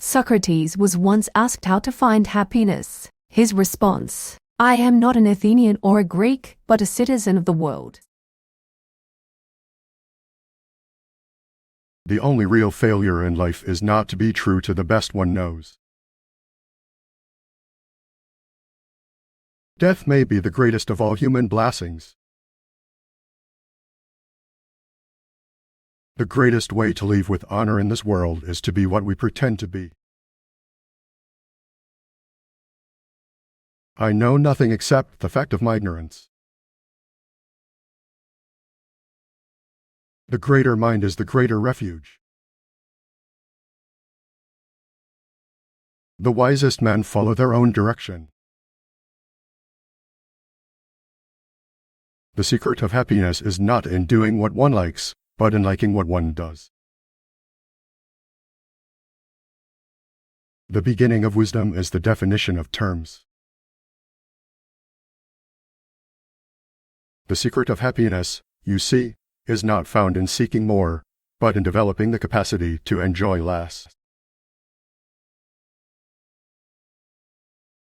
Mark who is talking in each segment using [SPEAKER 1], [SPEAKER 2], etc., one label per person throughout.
[SPEAKER 1] Socrates was once asked how to find happiness. His response: "I am not an Athenian or a Greek, but a citizen of the world."
[SPEAKER 2] The only real failure in life is not to be true to the best one knows. Death may be the greatest of all human blessings. The greatest way to leave with honor in this world is to be what we pretend to be. I know nothing except the fact of my ignorance. The greater mind is the greater refuge. The wisest men follow their own direction. The secret of happiness is not in doing what one likes, but in liking what one does. The beginning of wisdom is the definition of terms. The secret of happiness, you see, is not found in seeking more, but in developing the capacity to enjoy less.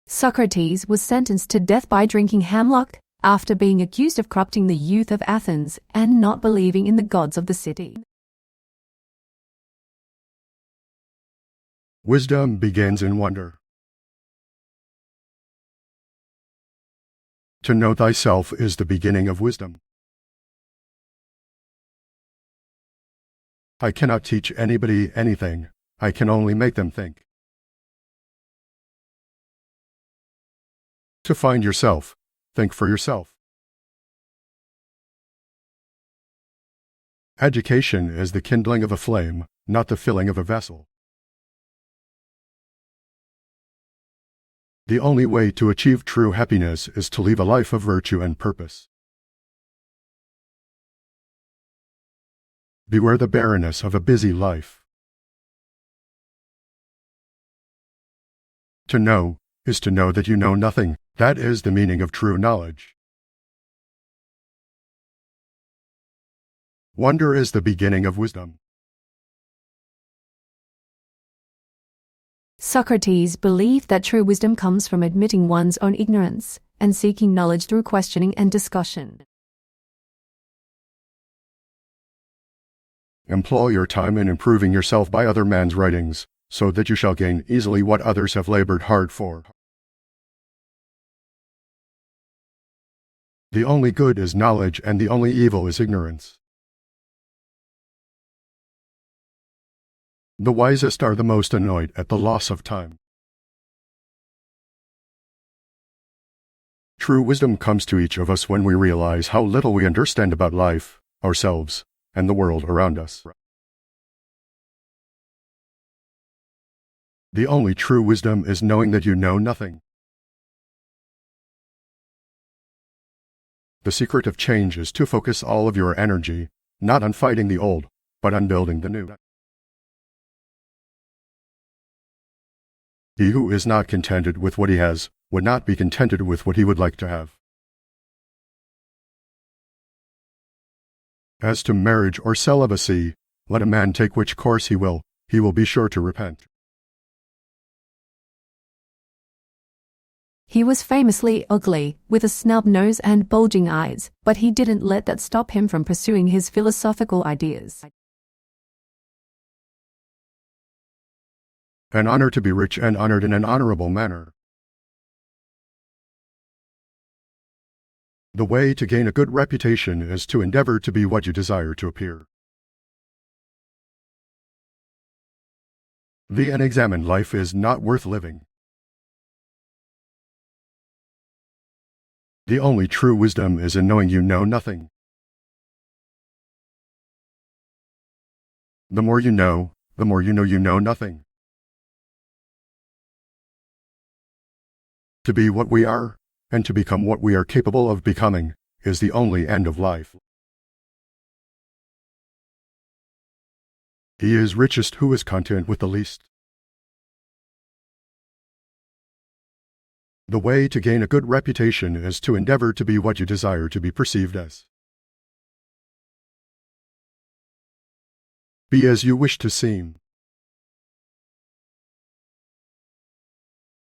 [SPEAKER 1] Socrates was sentenced to death by drinking hemlock after being accused of corrupting the youth of Athens and not believing in the gods of the city.
[SPEAKER 2] Wisdom begins in wonder. To know thyself is the beginning of wisdom. I cannot teach anybody anything. I can only make them think. To find yourself, think for yourself. Education is the kindling of a flame, not the filling of a vessel. The only way to achieve true happiness is to live a life of virtue and purpose. Beware the barrenness of a busy life. To know is to know that you know nothing. That is the meaning of true knowledge. Wonder is the beginning of wisdom.
[SPEAKER 1] Socrates believed that true wisdom comes from admitting one's own ignorance and seeking knowledge through questioning and discussion.
[SPEAKER 2] Employ your time in improving yourself by other men's writings, so that you shall gain easily what others have labored hard for. The only good is knowledge, and the only evil is ignorance. The wisest are the most annoyed at the loss of time. True wisdom comes to each of us when we realize how little we understand about life, ourselves, and the world around us. The only true wisdom is knowing that you know nothing. The secret of change is to focus all of your energy, not on fighting the old, but on building the new. He who is not contented with what he has would not be contented with what he would like to have. As to marriage or celibacy, let a man take which course he will be sure to repent.
[SPEAKER 1] He was famously ugly, with a snub nose and bulging eyes, but he didn't let that stop him from pursuing his philosophical ideas.
[SPEAKER 2] An honor to be rich and honored in an honorable manner. The way to gain a good reputation is to endeavor to be what you desire to appear. The unexamined life is not worth living. The only true wisdom is in knowing you know nothing. The more you know you know nothing. To be what we are, and to become what we are capable of becoming, is the only end of life. He is richest who is content with the least. The way to gain a good reputation is to endeavor to be what you desire to be perceived as. Be as you wish to seem.